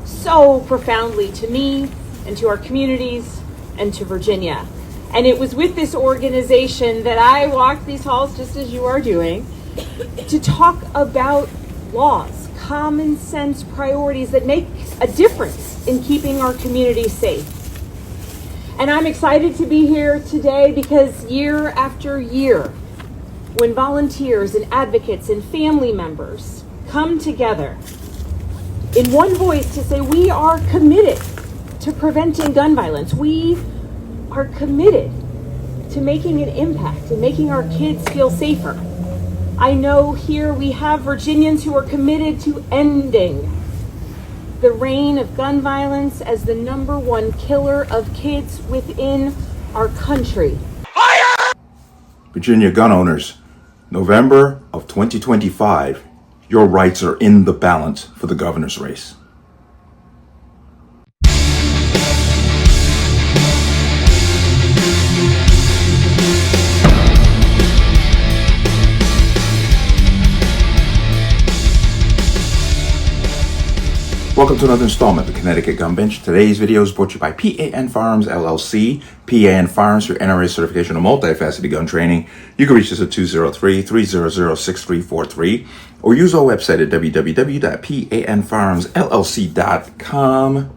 so profoundly to me and to our communities and to Virginia. And it was with this organization that I walked these halls, just as you are doing, to talk about laws, common sense priorities that make a difference in keeping our community safe. And I'm excited to be here today because year after year, when volunteers and advocates and family members come together in one voice to say we are committed to preventing gun violence, we are committed to making an impact and making our kids feel safer. I know here we have Virginians who are committed to ending the reign of gun violence as the #1 killer of kids within our country. Fire! Virginia gun owners, November of 2025, your rights are in the balance for the governor's race. Welcome to another installment of the Connecticut Gun Bench. Today's video is brought to you by P.A.N. Firearms, LLC. P.A.N. Firearms for NRA certification of multifaceted gun training. You can reach us at 203-300-6343 or use our website at www.panfirearmsllc.com.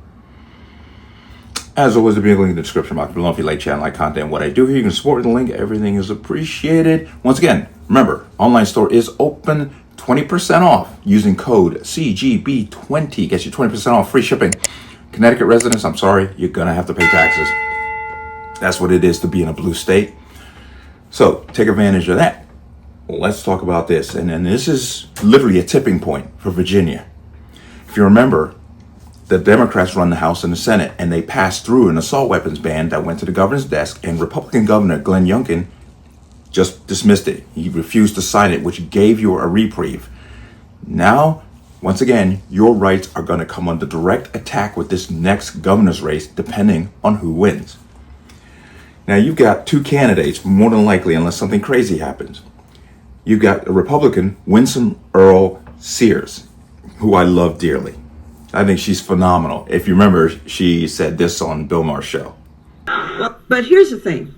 As always, the link in the description box below. If you like channel, like content, what I do here, you can support the link. Everything is appreciated. Once again, remember, online store is open. 20% off using code CGB20 gets you 20% off, free shipping. Connecticut residents, I'm sorry, you're gonna have to pay taxes. That's what it is to be in a blue state. So take advantage of that. Let's talk about this. And this is literally a tipping point for Virginia. If you remember, the Democrats run the House and the Senate, and they passed through an assault weapons ban that went to the governor's desk, and Republican Governor Glenn Youngkin just dismissed it. He refused to sign it, which gave you a reprieve. Now, once again, your rights are going to come under direct attack with this next governor's race, depending on who wins. Now, you've got two candidates, more than likely, unless something crazy happens. You've got a Republican, Winsome Earl Sears, who I love dearly. I think she's phenomenal. If you remember, she said this on Bill Maher's show. Well, but here's the thing.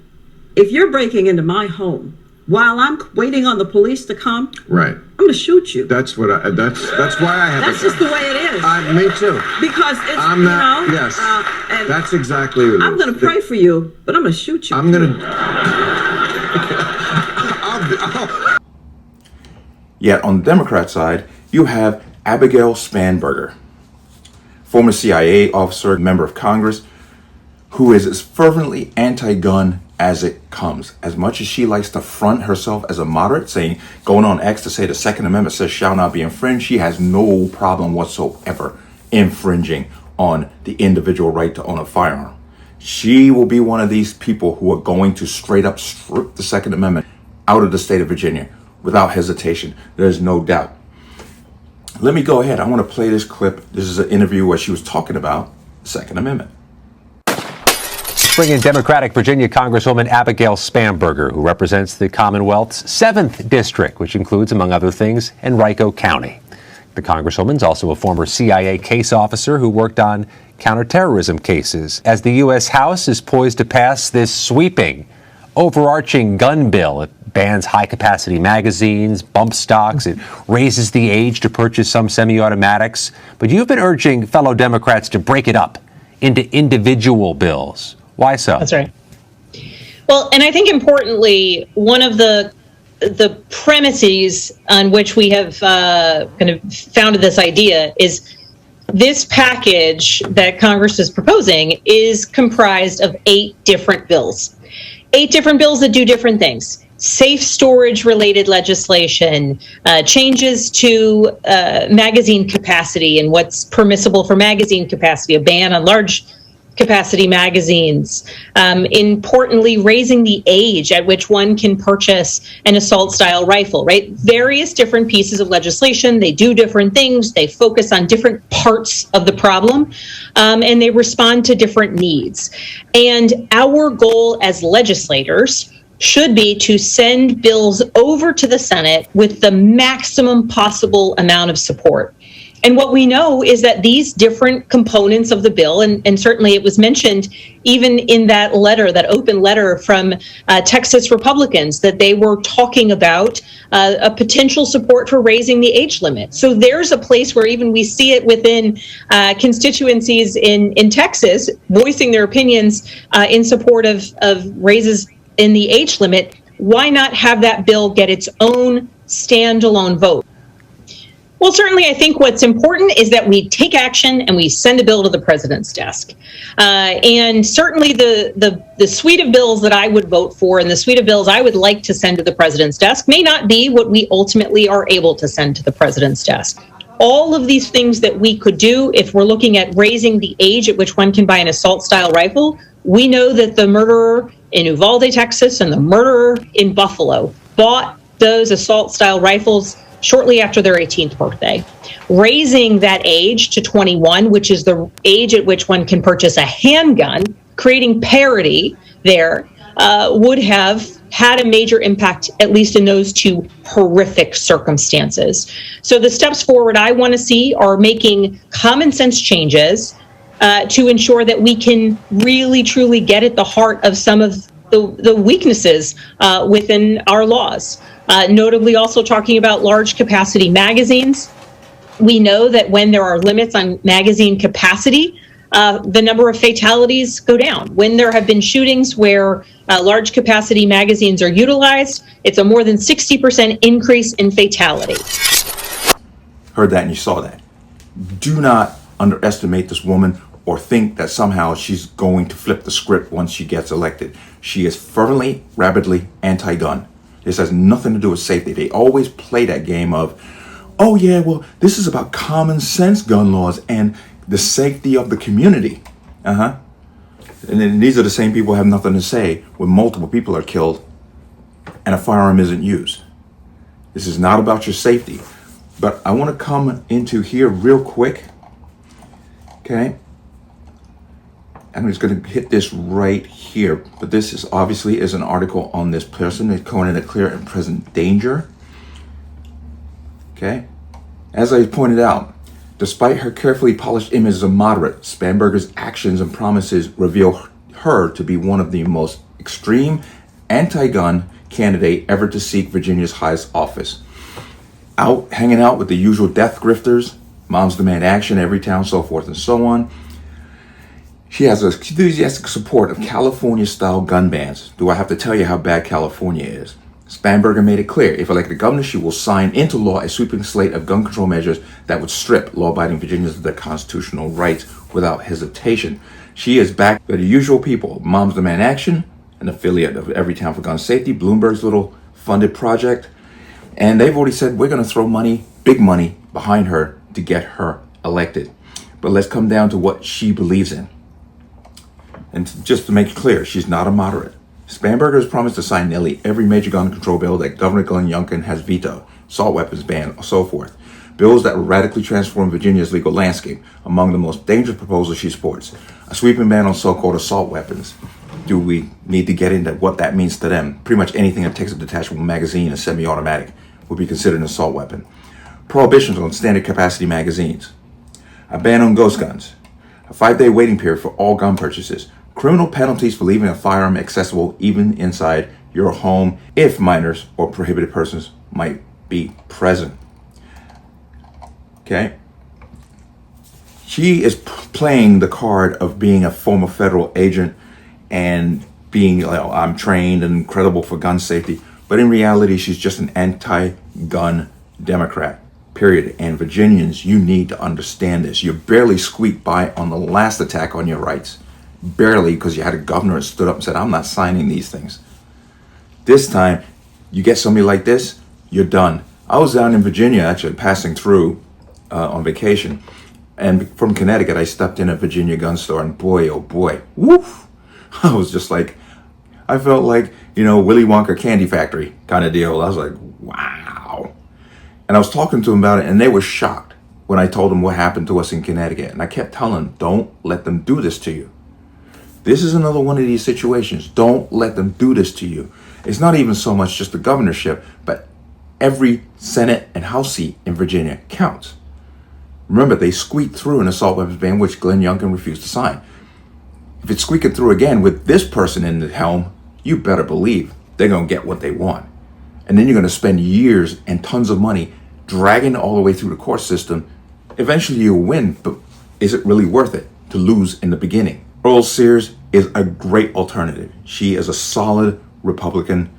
If you're breaking into my home while I'm waiting on the police to come, right, I'm going to shoot you. That's what that's why I have. That's just the way it is. Me too. Because it's I'm not. Yes. And that's exactly what it I'm going to pray for you, but I'm going to shoot you. I'm going to. Yet on the Democrat side, you have Abigail Spanberger, former CIA officer, member of Congress, who is as fervently anti-gun as it comes. As much as she likes to front herself as a moderate, going on X to say the Second Amendment says shall not be infringed, she has no problem whatsoever infringing on the individual right to own a firearm. She will be one of these people who are going to straight up strip the Second Amendment out of the state of Virginia without hesitation. There's no doubt. Let me go ahead. I want to play this clip. This is an interview where she was talking about the Second Amendment. Bring in Democratic Virginia Congresswoman Abigail Spanberger, who represents the Commonwealth's 7th District, which includes, among other things, Henrico County. The Congresswoman's also a former CIA case officer who worked on counterterrorism cases. As the U.S. House is poised to pass this sweeping, overarching gun bill, it bans high-capacity magazines, bump stocks, it raises the age to purchase some semi-automatics. But you've been urging fellow Democrats to break it up into individual bills. Why so? That's right. Well, and I think importantly, one of the premises on which we have kind of founded this idea is this package that Congress is proposing is comprised of 8 different bills. 8 different bills that do different things. Safe storage related legislation, changes to magazine capacity and what's permissible for magazine capacity, a ban on large capacity magazines, importantly, raising the age at which one can purchase an assault style rifle, right? Various different pieces of legislation. They do different things. They focus on different parts of the problem, and they respond to different needs. And our goal as legislators should be to send bills over to the Senate with the maximum possible amount of support. And what we know is that these different components of the bill, and certainly it was mentioned even in that letter, that open letter from Texas Republicans, that they were talking about a potential support for raising the age limit. So there's a place where even we see it within constituencies in Texas voicing their opinions in support of raises in the age limit. Why not have that bill get its own standalone vote? Well, certainly, I think what's important is that we take action and we send a bill to the president's desk. And certainly the suite of bills that I would vote for and the suite of bills I would like to send to the president's desk may not be what we ultimately are able to send to the president's desk. All of these things that we could do if we're looking at raising the age at which one can buy an assault-style rifle, we know that the murderer in Uvalde, Texas, and the murderer in Buffalo bought those assault-style rifles shortly after their 18th birthday. Raising that age to 21, which is the age at which one can purchase a handgun, creating parity there, would have had a major impact, at least in those two horrific circumstances. So the steps forward I want to see are making common sense changes to ensure that we can really, truly get at the heart of some of the weaknesses within our laws. Notably also talking about large capacity magazines. We know that when there are limits on magazine capacity, the number of fatalities go down. When there have been shootings where large capacity magazines are utilized, it's a more than 60% increase in fatality. Heard that and you saw that. Do not underestimate this woman or think that somehow she's going to flip the script once she gets elected. She is fervently, rabidly anti-gun. This has nothing to do with safety. They always play that game of, oh yeah, well, this is about common sense gun laws and the safety of the community. And then these are the same people who have nothing to say when multiple people are killed and a firearm isn't used. This is not about your safety. But I want to come into here real quick. Okay. I'm just going to hit this right here. But this is obviously is an article on this person. It's calling it a clear and present danger. Okay. As I pointed out, despite her carefully polished image as a moderate, Spanberger's actions and promises reveal her to be one of the most extreme anti-gun candidate ever to seek Virginia's highest office. Out hanging out with the usual death grifters, moms demand action every town, so forth and so on. She has an enthusiastic support of California-style gun bans. Do I have to tell you how bad California is? Spanberger made it clear, if elected governor, she will sign into law a sweeping slate of gun control measures that would strip law-abiding Virginians of their constitutional rights without hesitation. She is backed by the usual people, Moms Demand Action, an affiliate of Every Town for Gun Safety, Bloomberg's little funded project. And they've already said, we're going to throw money, big money, behind her to get her elected. But let's come down to what she believes in. And just to make it clear, she's not a moderate. Spanberger has promised to sign nearly every major gun control bill that Governor Glenn Youngkin has vetoed, assault weapons ban, so forth. Bills that will radically transform Virginia's legal landscape. Among the most dangerous proposals she supports, a sweeping ban on so-called assault weapons. Do we need to get into what that means to them? Pretty much anything that takes a detachable magazine and semi-automatic would be considered an assault weapon. Prohibitions on standard capacity magazines. A ban on ghost guns. A 5-day waiting period for all gun purchases. Criminal penalties for leaving a firearm accessible even inside your home if minors or prohibited persons might be present. Okay? She is playing the card of being a former federal agent and being, I'm trained and credible for gun safety. But in reality, she's just an anti-gun Democrat, period. And Virginians, you need to understand this. You barely squeaked by on the last attack on your rights. Barely, because you had a governor that stood up and said, I'm not signing these things. This time, you get somebody like this, you're done. I was down in Virginia, actually passing through on vacation. And from Connecticut, I stepped in a Virginia gun store, and boy, oh boy, woof. I was just like, I felt like, Willy Wonka Candy Factory kind of deal. I was like, wow. And I was talking to them about it, and they were shocked when I told them what happened to us in Connecticut. And I kept telling them, don't let them do this to you. This is another one of these situations. Don't let them do this to you. It's not even so much just the governorship, but every Senate and House seat in Virginia counts. Remember, they squeaked through an assault weapons ban, which Glenn Youngkin refused to sign. If it's squeaking through again with this person in the helm, you better believe they're going to get what they want. And then you're going to spend years and tons of money dragging it all the way through the court system. Eventually you'll win, but is it really worth it to lose in the beginning? Earl Sears is a great alternative. She is a solid Republican,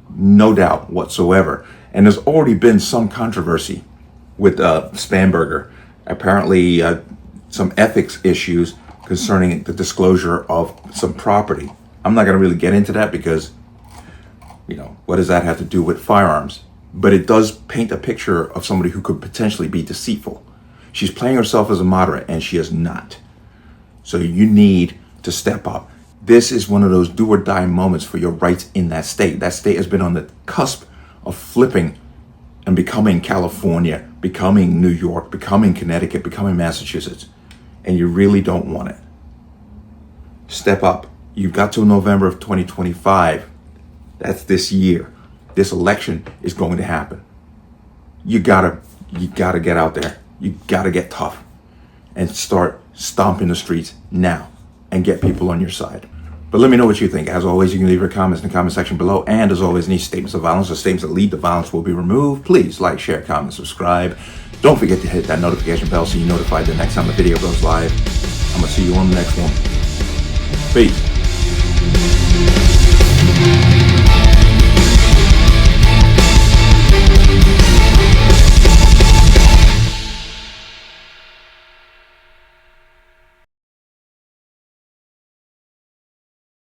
no doubt whatsoever. And there's already been some controversy with Spanberger. Apparently some ethics issues concerning the disclosure of some property. I'm not going to really get into that because, you know, what does that have to do with firearms? But it does paint a picture of somebody who could potentially be deceitful. She's playing herself as a moderate, and she is not. So you need to step up. This is one of those do or die moments for your rights in that state. That state has been on the cusp of flipping and becoming California, becoming New York, becoming Connecticut, becoming Massachusetts. And you really don't want it. Step up. You've got till November of 2025. That's this year. This election is going to happen. You gotta get out there. You gotta get tough and start stomping the streets now and get people on your side. But let me know what you think. As always, you can leave your comments in the comment section below. And as always, any statements of violence or statements that lead to violence will be removed. Please like, share, comment, subscribe. Don't forget to hit that notification bell so you're notified the next time a video goes live. I'm gonna see you on the next one. Peace.